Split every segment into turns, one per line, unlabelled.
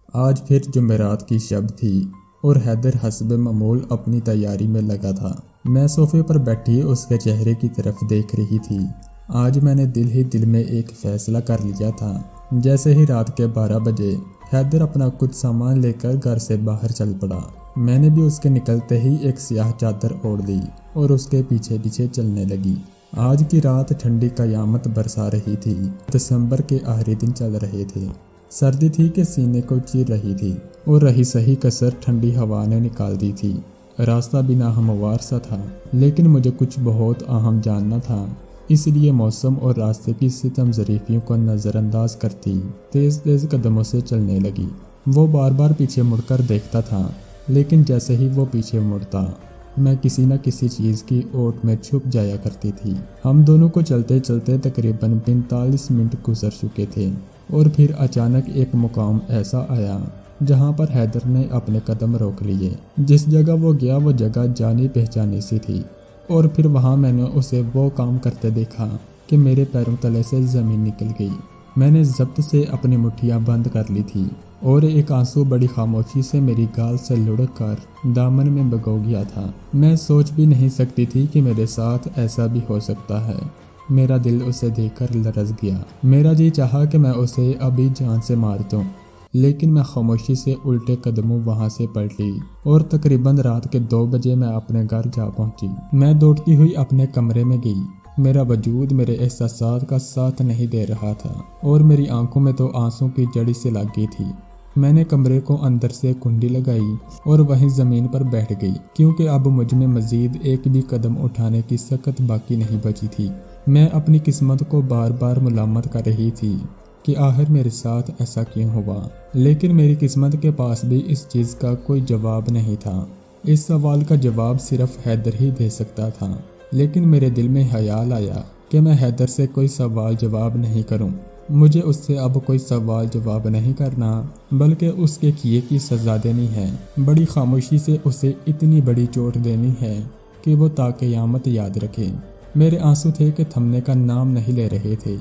آج پھر جمعرات کی شب تھی اور حیدر حسب معمول اپنی تیاری میں لگا تھا۔ میں صوفے پر بیٹھی اس کے چہرے کی طرف دیکھ رہی تھی۔ آج میں نے دل ہی دل میں ایک فیصلہ کر لیا تھا۔ جیسے ہی رات کے 12 بجے حیدر اپنا کچھ سامان لے کر گھر سے باہر چل پڑا، میں نے بھی اس کے نکلتے ہی ایک سیاہ چادر اوڑھ لی اور اس کے پیچھے پیچھے چلنے لگی۔ آج کی رات ٹھنڈی قیامت برسا رہی تھی۔ دسمبر کے آخری دن چل رہے تھے۔ سردی تھی کہ سینے کو چیر رہی تھی اور رہی سہی کسر ٹھنڈی ہوا نے نکال دی تھی۔ راستہ بھی ناہموار سا تھا، لیکن مجھے کچھ بہت اہم جاننا تھا، اس لیے موسم اور راستے کی ستم ظریفیوں کو نظر انداز کرتی تیز تیز قدموں سے چلنے لگی۔ وہ بار بار پیچھے مڑ کر دیکھتا تھا، لیکن جیسے ہی وہ پیچھے مڑتا میں کسی نہ کسی چیز کی اوٹ میں چھپ جایا کرتی تھی۔ ہم دونوں کو چلتے چلتے تقریباً 45 منٹ گزر چکے تھے اور پھر اچانک ایک مقام ایسا آیا جہاں پر حیدر نے اپنے قدم روک لیے۔ جس جگہ وہ گیا وہ جگہ جانی پہچانی سی تھی، اور پھر وہاں میں نے اسے وہ کام کرتے دیکھا کہ میرے پیروں تلے سے زمین نکل گئی۔ میں نے ضبط سے اپنی مٹھیاں بند کر لی تھی اور ایک آنسو بڑی خاموشی سے میری گال سے لڑک کر دامن میں بھگو گیا تھا۔ میں سوچ بھی نہیں سکتی تھی کہ میرے ساتھ ایسا بھی ہو سکتا ہے۔ میرا دل اسے دیکھ کر لرز گیا۔ میرا جی چاہا کہ میں اسے ابھی جان سے مار دوں، لیکن میں خاموشی سے الٹے قدموں وہاں سے پلٹی اور تقریباً رات کے 2 بجے میں اپنے گھر جا پہنچی۔ میں دوڑتی ہوئی اپنے کمرے میں گئی۔ میرا وجود میرے احساسات کا ساتھ نہیں دے رہا تھا اور میری آنکھوں میں تو آنسوں کی جڑی سے لگ گئی تھی۔ میں نے کمرے کو اندر سے کنڈی لگائی اور وہیں زمین پر بیٹھ گئی، کیونکہ اب مجھ میں مزید ایک بھی قدم اٹھانے کی سخت باقی نہیں بچی تھی۔ میں اپنی قسمت کو بار بار ملامت کر رہی تھی کہ آخر میرے ساتھ ایسا کیوں ہوا، لیکن میری قسمت کے پاس بھی اس چیز کا کوئی جواب نہیں تھا۔ اس سوال کا جواب صرف حیدر ہی دے سکتا تھا، لیکن میرے دل میں خیال آیا کہ میں حیدر سے کوئی سوال جواب نہیں کروں۔ مجھے اس سے اب کوئی سوال جواب نہیں کرنا، بلکہ اس کے کیے کی سزا دینی ہے۔ بڑی خاموشی سے اسے اتنی بڑی چوٹ دینی ہے کہ وہ تا قیامت یاد رکھے۔ میرے آنسو تھے کہ تھمنے کا نام نہیں لے رہے تھے،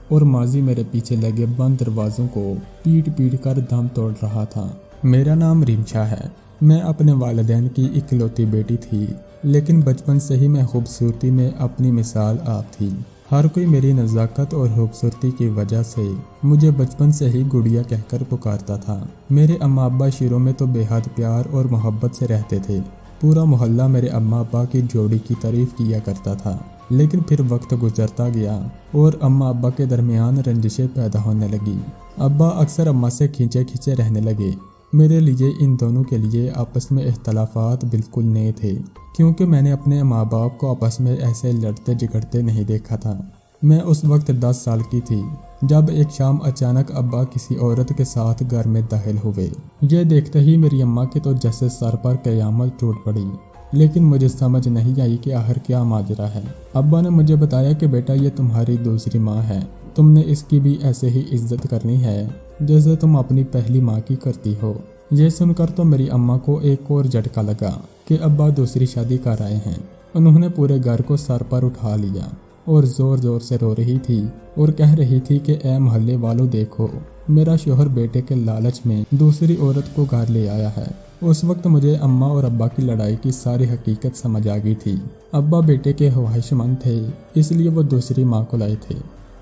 اور ماضی میرے پیچھے لگے بند دروازوں کو پیٹ پیٹ کر دم توڑ رہا تھا۔ میرا نام ریمشا ہے۔ میں اپنے والدین کی اکلوتی بیٹی تھی، لیکن بچپن سے ہی میں خوبصورتی میں اپنی مثال آپ تھی۔ ہر کوئی میری نزاکت اور خوبصورتی کی وجہ سے مجھے بچپن سے ہی گڑیا کہہ کر پکارتا تھا۔ میرے اماں ابا شیروں میں تو بے حد پیار اور محبت سے رہتے تھے۔ پورا محلہ میرے اماں ابا کی جوڑی کی تعریف کیا کرتا تھا، لیکن پھر وقت گزرتا گیا اور اماں ابا کے درمیان رنجشیں پیدا ہونے لگی۔ ابا اکثر اماں سے کھینچے کھینچے رہنے لگے۔ میرے لیے ان دونوں کے لیے آپس میں اختلافات بالکل نئے تھے، کیونکہ میں نے اپنے ماں باپ کو آپس میں ایسے لڑتے جھگڑتے نہیں دیکھا تھا۔ میں اس وقت 10 سال کی تھی جب ایک شام اچانک ابا کسی عورت کے ساتھ گھر میں داخل ہوئے۔ یہ دیکھتے ہی میری اماں کے تو جیسے سر پر قیامت ٹوٹ پڑی، لیکن مجھے سمجھ نہیں آئی کہ آخر کیا ماجرا ہے۔ ابا نے مجھے بتایا کہ بیٹا یہ تمہاری دوسری ماں ہے، تم نے اس کی بھی ایسے ہی عزت کرنی ہے جیسے تم اپنی پہلی ماں کی کرتی ہو۔ یہ سن کر تو میری اماں کو ایک اور جھٹکا لگا کہ ابا دوسری شادی کر آئے ہیں۔ انہوں نے پورے گھر کو سر پر اٹھا لیا اور زور زور سے رو رہی تھی اور کہہ رہی تھی کہ اے محلے والوں دیکھو، میرا شوہر بیٹے کے لالچ میں دوسری عورت کو گھر لے آیا ہے۔ اس وقت مجھے اماں اور ابا کی لڑائی کی ساری حقیقت سمجھ آ گئی تھی۔ ابا بیٹے کے خواہش مند تھے، اس لیے وہ دوسری ماں کو لائے تھے۔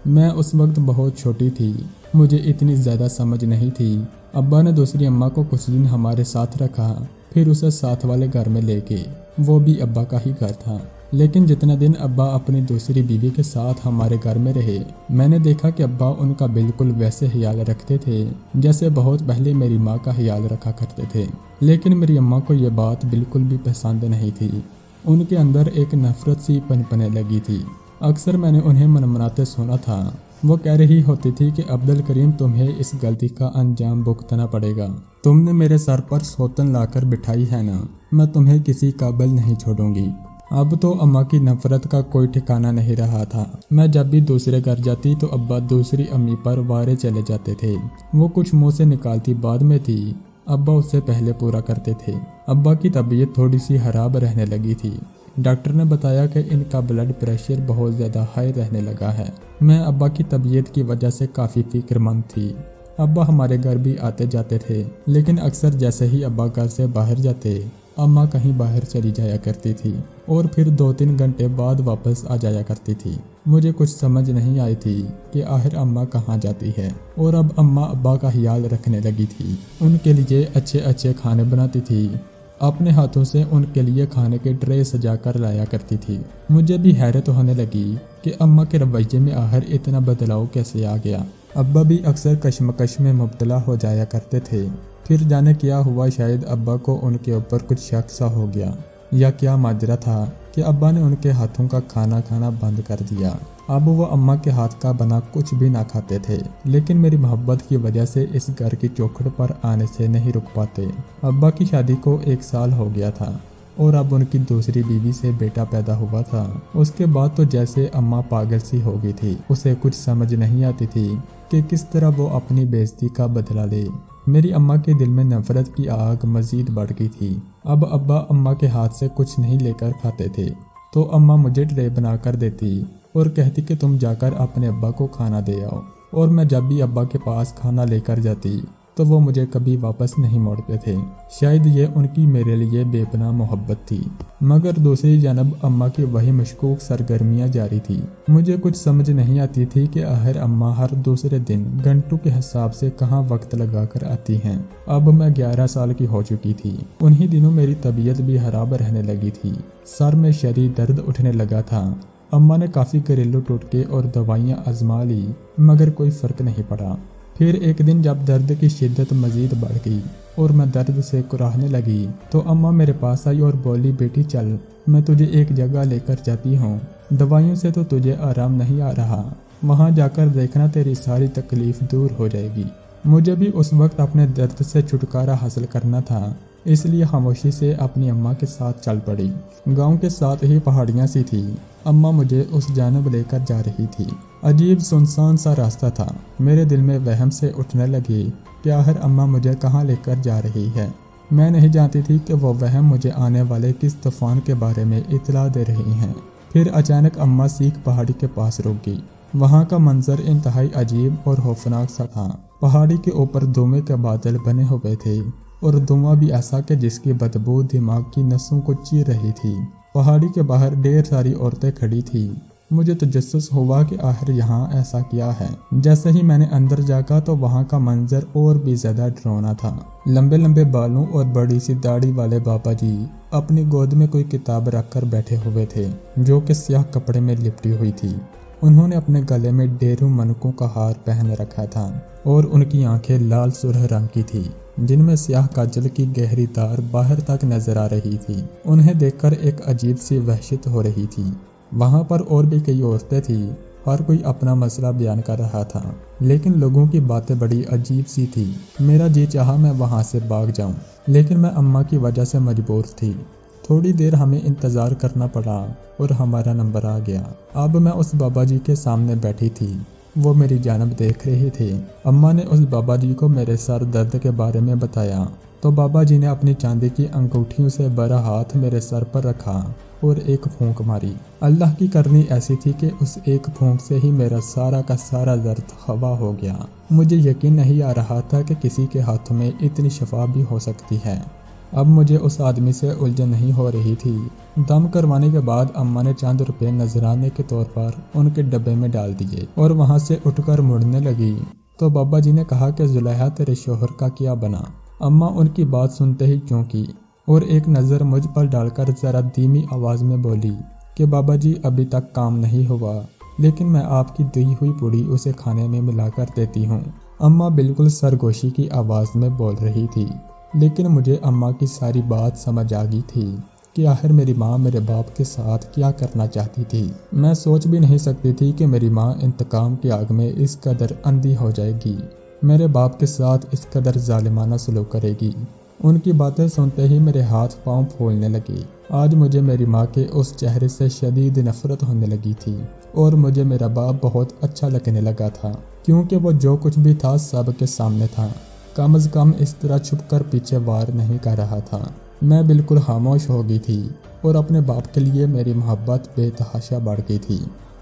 میں اس وقت بہت چھوٹی تھی، مجھے اتنی زیادہ سمجھ نہیں تھی۔ ابا نے دوسری اماں کو کچھ دن ہمارے ساتھ رکھا، پھر اسے ساتھ والے گھر میں لے گئے۔ وہ بھی ابا کا ہی گھر تھا، لیکن جتنے دن ابا اپنی دوسری بیوی کے ساتھ ہمارے گھر میں رہے، میں نے دیکھا کہ ابا ان کا بالکل ویسے خیال رکھتے تھے جیسے بہت پہلے میری ماں کا خیال رکھا کرتے تھے۔ لیکن میری اماں کو یہ بات بالکل بھی پسند نہیں تھی۔ ان کے اندر ایک نفرت سی پنپنے لگی تھی۔ اکثر میں نے انہیں منمناتے سنا تھا۔ وہ کہہ رہی ہوتی تھی کہ عبدالکریم تمہیں اس غلطی کا انجام بھگتنا پڑے گا۔ تم نے میرے سر پر سوتن لا کر بٹھائی ہے نا، میں تمہیں کسی قابل نہیں چھوڑوں گی۔ اب تو اماں کی نفرت کا کوئی ٹھکانہ نہیں رہا تھا۔ میں جب بھی دوسرے گھر جاتی تو ابا دوسری امی پر وارے چلے جاتے تھے۔ وہ کچھ منہ سے نکالتی بعد میں تھی، ابا اس سے پہلے پورا کرتے تھے۔ ابا کی طبیعت تھوڑی سی خراب رہنے لگی تھی۔ ڈاکٹر نے بتایا کہ ان کا بلڈ پریشر بہت زیادہ ہائی رہنے لگا ہے۔ میں ابا کی طبیعت کی وجہ سے کافی فکر مند تھی ابا ہمارے گھر بھی آتے جاتے تھے، لیکن اکثر جیسے ہی ابا گھر سے باہر جاتے اماں کہیں باہر چلی جایا کرتی تھی اور پھر 2-3 گھنٹے بعد واپس آ جایا کرتی تھی۔ مجھے کچھ سمجھ نہیں آئی تھی کہ آخر اماں کہاں جاتی ہے، اور اب اماں ابا کا خیال رکھنے لگی تھی، ان کے لیے اچھے اچھے کھانے بناتی تھی، اپنے ہاتھوں سے ان کے لیے کھانے کے ٹرے سجا کر لایا کرتی تھی۔ مجھے بھی حیرت ہونے لگی کہ اماں کے رویے میں آخر اتنا بدلاؤ کیسے آ گیا۔ ابا بھی اکثر کشمکش میں مبتلا ہو جایا کرتے تھے، پھر جانے کیا ہوا، شاید ابا کو ان کے اوپر کچھ شک سا ہو گیا، یا کیا ماجرا تھا کہ ابا نے ان کے ہاتھوں کا کھانا کھانا بند کر دیا۔ اب وہ اماں کے ہاتھ کا بنا کچھ بھی نہ کھاتے تھے، لیکن میری محبت کی وجہ سے اس گھر کی چوکھٹ پر آنے سے نہیں رک پاتے۔ ابا کی شادی کو 1 سال ہو گیا تھا اور اب ان کی دوسری بیوی سے بیٹا پیدا ہوا تھا۔ اس کے بعد تو جیسے اماں پاگل سی ہو گئی تھی، اسے کچھ سمجھ نہیں آتی تھی کہ کس طرح وہ اپنی بے عزتی کا بدلہ لے۔ میری اماں کے دل میں نفرت کی آگ مزید بڑھ گئی تھی۔ اب ابا اماں کے ہاتھ سے کچھ نہیں لے کر کھاتے تھے تو اماں مجھے ٹرے بنا کر دیتی اور کہتی کہ تم جا کر اپنے ابا کو کھانا دے آؤ، اور میں جب بھی ابا کے پاس کھانا لے کر جاتی تو وہ مجھے کبھی واپس نہیں موڑتے تھے۔ شاید یہ ان کی میرے لیے بے پناہ محبت تھی، مگر دوسری جانب اماں کی وہی مشکوک سرگرمیاں جاری تھی۔ مجھے کچھ سمجھ نہیں آتی تھی کہ آخر اماں ہر دوسرے دن گھنٹوں کے حساب سے کہاں وقت لگا کر آتی ہیں۔ اب میں 11 سال کی ہو چکی تھی۔ انہی دنوں میری طبیعت بھی خراب رہنے لگی تھی، سر میں شدید درد اٹھنے لگا تھا۔ اماں نے کافی گھریلو ٹوٹکے اور دوائیاں آزما لی، مگر کوئی فرق نہیں پڑا۔ پھر ایک دن جب درد کی شدت مزید بڑھ گئی اور میں درد سے کراہنے لگی تو اماں میرے پاس آئی اور بولی، بیٹی چل، میں تجھے ایک جگہ لے کر جاتی ہوں، دوائیوں سے تو تجھے آرام نہیں آ رہا، وہاں جا کر دیکھنا تیری ساری تکلیف دور ہو جائے گی۔ مجھے بھی اس وقت اپنے درد سے چھٹکارا حاصل کرنا تھا، اس لیے خاموشی سے اپنی اماں کے ساتھ چل پڑی۔ گاؤں کے ساتھ ہی پہاڑیاں سی تھی، اماں مجھے اس جانب لے کر جا رہی تھی۔ عجیب سنسان سا راستہ تھا۔ میرے دل میں وہم سے اٹھنے لگی کہ آخر اماں مجھے کہاں لے کر جا رہی ہے۔ میں نہیں جانتی تھی کہ وہ وہم مجھے آنے والے کس طوفان کے بارے میں اطلاع دے رہی ہیں۔ پھر اچانک اماں سیخ پہاڑی کے پاس رک گئی۔ وہاں کا منظر انتہائی عجیب اور خوفناک سا تھا۔ پہاڑی کے اوپر دھوئیں کے بادل بنے ہوئے تھے اور دھواں بھی ایسا کہ جس کی بدبو دماغ کی نسوں کو چیر رہی تھی۔ پہاڑی کے باہر ڈھیر ساری عورتیں کھڑی تھیں۔ مجھے تجسس ہوا کہ آخر یہاں ایسا کیا ہے۔ جیسے ہی میں نے اندر جاگا تو وہاں کا منظر اور بھی زیادہ ڈراؤنا تھا۔ لمبے لمبے بالوں اور بڑی سی داڑھی والے بابا جی اپنی گود میں کوئی کتاب رکھ کر بیٹھے ہوئے تھے جو کہ سیاہ کپڑے میں لپٹی ہوئی تھی۔ انہوں نے اپنے گلے میں ڈھیروں منکوں کا ہار پہن رکھا تھا اور ان کی آنکھیں لال سرخ رنگ کی تھی جن میں سیاہ کاجل کی گہری تار باہر تک نظر آ رہی تھی۔ انہیں دیکھ کر ایک عجیب سی وحشت ہو رہی تھی۔ وہاں پر اور بھی کئی عورتیں تھیں، ہر کوئی اپنا مسئلہ بیان کر رہا تھا، لیکن لوگوں کی باتیں بڑی عجیب سی تھی۔ میرا جی چاہا میں وہاں سے بھاگ جاؤں، لیکن میں اماں کی وجہ سے مجبور تھی۔ تھوڑی دیر ہمیں انتظار کرنا پڑا اور ہمارا نمبر آ گیا۔ اب میں اس بابا جی کے سامنے بیٹھی تھی، وہ میری جانب دیکھ رہے تھے۔ اماں نے اس بابا جی کو میرے سر درد کے بارے میں بتایا تو بابا جی نے اپنی چاندی کی انگوٹھیوں سے بھرا ہاتھ میرے سر پر رکھا اور ایک پھونک ماری۔ اللہ کی کرنی ایسی تھی کہ اس ایک پھونک سے ہی میرا سارا کا سارا درد ہوا ہو گیا۔ مجھے یقین نہیں آ رہا تھا کہ کسی کے ہاتھوں میں اتنی شفا بھی ہو سکتی ہے۔ اب مجھے اس آدمی سے الجھن نہیں ہو رہی تھی۔ دم کروانے کے بعد اماں نے چند روپے نذرانے کے طور پر ان کے ڈبے میں ڈال دیے اور وہاں سے اٹھ کر مڑنے لگی تو بابا جی نے کہا کہ زلیخا تیرے شوہر کا کیا بنا؟ اماں ان کی بات سنتے ہی چونکی اور ایک نظر مجھ پر ڈال کر ذرا دھیمی آواز میں بولی کہ بابا جی ابھی تک کام نہیں ہوا، لیکن میں آپ کی دی ہوئی پوڑی اسے کھانے میں ملا کر دیتی ہوں۔ اماں بالکل سرگوشی کی آواز میں بول رہی تھی، لیکن مجھے اماں کی ساری بات سمجھ آ گئی تھی کہ آخر میری ماں میرے باپ کے ساتھ کیا کرنا چاہتی تھی۔ میں سوچ بھی نہیں سکتی تھی کہ میری ماں انتقام کی آگ میں اس قدر اندھی ہو جائے گی، میرے باپ کے ساتھ اس قدر ظالمانہ سلوک کرے گی۔ ان کی باتیں سنتے ہی میرے ہاتھ پاؤں پھولنے لگے۔ آج مجھے میری ماں کے اس چہرے سے شدید نفرت ہونے لگی تھی اور مجھے میرا باپ بہت اچھا لگنے لگا تھا، کیونکہ وہ جو کچھ بھی تھا سب کے سامنے تھا، کم از کم اس طرح چھپ کر پیچھے وار نہیں کر رہا تھا۔ میں بالکل خاموش ہو گئی تھی اور اپنے باپ کے لیے میری محبت بے تحاشا بڑھ گئی تھی۔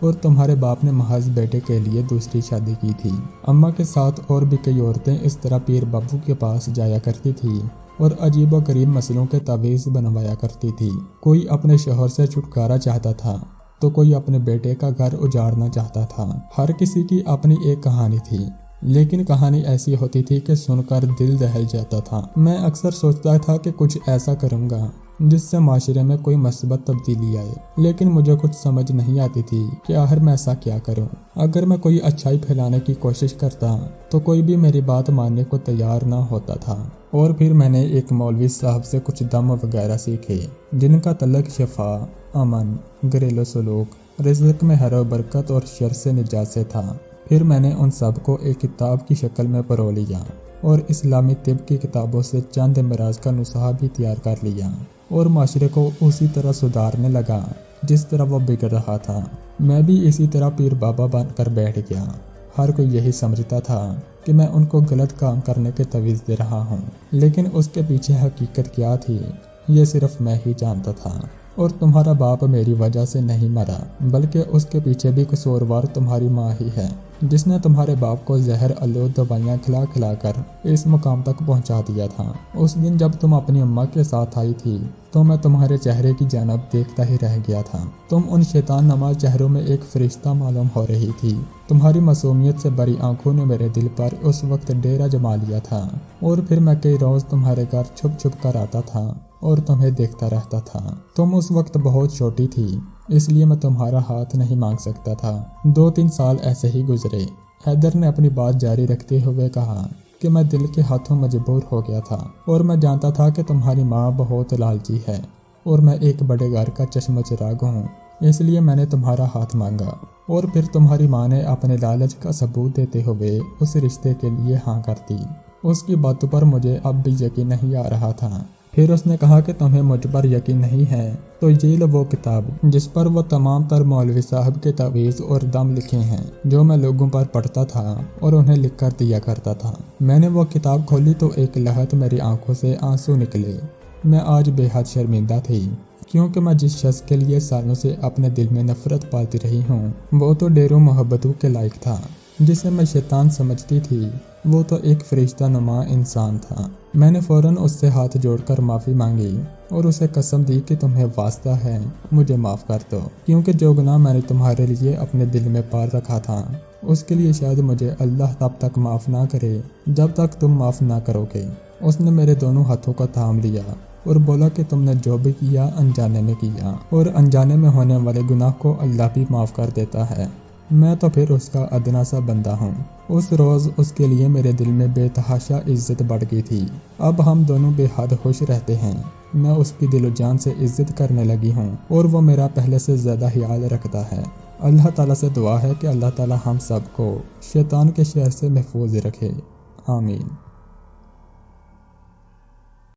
اور تمہارے باپ نے محض بیٹے کے لیے دوسری شادی کی تھی۔ اماں کے ساتھ اور بھی کئی عورتیں اس طرح پیر بابو کے پاس جایا کرتی تھی اور عجیب و غریب مسئلوں کے تعویذ بنوایا کرتی تھی۔ کوئی اپنے شوہر سے چھٹکارا چاہتا تھا تو کوئی اپنے بیٹے کا گھر اجاڑنا چاہتا تھا۔ ہر کسی کی اپنی ایک کہانی تھی، لیکن کہانی ایسی ہوتی تھی کہ سن کر دل دہل جاتا تھا۔ میں اکثر سوچتا تھا کہ کچھ ایسا کروں گا جس سے معاشرے میں کوئی مثبت تبدیلی آئے، لیکن مجھے کچھ سمجھ نہیں آتی تھی کہ آخر میں ایسا کیا کروں۔ اگر میں کوئی اچھائی پھیلانے کی کوشش کرتا تو کوئی بھی میری بات ماننے کو تیار نہ ہوتا تھا۔ اور پھر میں نے ایک مولوی صاحب سے کچھ دم وغیرہ سیکھے جن کا تعلق شفا، امن، گھریلو سلوک، رزق میں خیر و برکت اور شر سے نجات سے تھا۔ پھر میں نے ان سب کو ایک کتاب کی شکل میں پرو لیا اور اسلامی طب کی کتابوں سے چند امراض کا نسخہ بھی تیار کر لیا اور معاشرے کو اسی طرح سدھارنے لگا جس طرح وہ بگڑ رہا تھا۔ میں بھی اسی طرح پیر بابا بن کر بیٹھ گیا۔ ہر کوئی یہی سمجھتا تھا کہ میں ان کو غلط کام کرنے کے تویز دے رہا ہوں، لیکن اس کے پیچھے حقیقت کیا تھی یہ صرف میں ہی جانتا تھا۔ اور تمہارا باپ میری وجہ سے نہیں مرا، بلکہ اس کے پیچھے بھی قصوروار تمہاری ماں ہی ہے، جس نے تمہارے باپ کو زہر آلود دوائیاں کھلا کھلا کر اس مقام تک پہنچا دیا تھا۔ اس دن جب تم اپنی اماں کے ساتھ آئی تھی تو میں تمہارے چہرے کی جانب دیکھتا ہی رہ گیا تھا۔ تم ان شیطان نما چہروں میں ایک فرشتہ معلوم ہو رہی تھی۔ تمہاری معصومیت سے بری آنکھوں نے میرے دل پر اس وقت ڈیرا جما لیا تھا، اور پھر میں کئی روز تمہارے گھر چھپ چھپ کر آتا تھا اور تمہیں دیکھتا رہتا تھا۔ تم اس وقت بہت چھوٹی تھی، اس لیے میں تمہارا ہاتھ نہیں مانگ سکتا تھا۔ 2-3 سال ایسے ہی گزرے۔ حیدر نے اپنی بات جاری رکھتے ہوئے کہا کہ میں دل کے ہاتھوں مجبور ہو گیا تھا، اور میں جانتا تھا کہ تمہاری ماں بہت لالچی ہے اور میں ایک بڑے گھر کا چشم چراغ ہوں، اس لیے میں نے تمہارا ہاتھ مانگا۔ اور پھر تمہاری ماں نے اپنے لالچ کا ثبوت دیتے ہوئے اس رشتے کے لیے ہاں کر دی۔ اس کی باتوں پر مجھے اب بھی یقین نہیں آ رہا تھا۔ پھر اس نے کہا کہ تمہیں مجھ پر یقین نہیں ہے تو یہ لو وہ کتاب جس پر وہ تمام تر مولوی صاحب کے تعویذ اور دم لکھے ہیں جو میں لوگوں پر پڑھتا تھا اور انہیں لکھ کر دیا کرتا تھا۔ میں نے وہ کتاب کھولی تو ایک لہت میری آنکھوں سے آنسو نکلے۔ میں آج بے حد شرمندہ تھی، کیونکہ میں جس شخص کے لیے سالوں سے اپنے دل میں نفرت پالتی رہی ہوں وہ تو ڈیروں محبتوں کے لائق تھا۔ جسے میں شیطان سمجھتی تھی وہ تو ایک فرشتہ نما انسان تھا۔ میں نے فوراً اس سے ہاتھ جوڑ کر معافی مانگی اور اسے قسم دی کہ تمہیں واسطہ ہے مجھے معاف کر دو، کیونکہ جو گناہ میں نے تمہارے لیے اپنے دل میں پال رکھا تھا اس کے لیے شاید مجھے اللہ تب تک معاف نہ کرے جب تک تم معاف نہ کرو گے۔ اس نے میرے دونوں ہاتھوں کو تھام لیا اور بولا کہ تم نے جو بھی کیا انجانے میں کیا، اور انجانے میں ہونے والے گناہ کو اللہ بھی معاف کر دیتا ہے۔ میں تو پھر اس کا ادنا سا بندہ ہوں۔ اس روز اس کے لیے میرے دل میں بے تحاشا عزت بڑھ گئی تھی۔ اب ہم دونوں بے حد خوش رہتے ہیں۔ میں اس کی دل و جان سے عزت کرنے لگی ہوں اور وہ میرا پہلے سے زیادہ خیال رکھتا ہے۔ اللہ تعالیٰ سے دعا ہے کہ اللہ تعالیٰ ہم سب کو شیطان کے شر سے محفوظ رکھے، آمین۔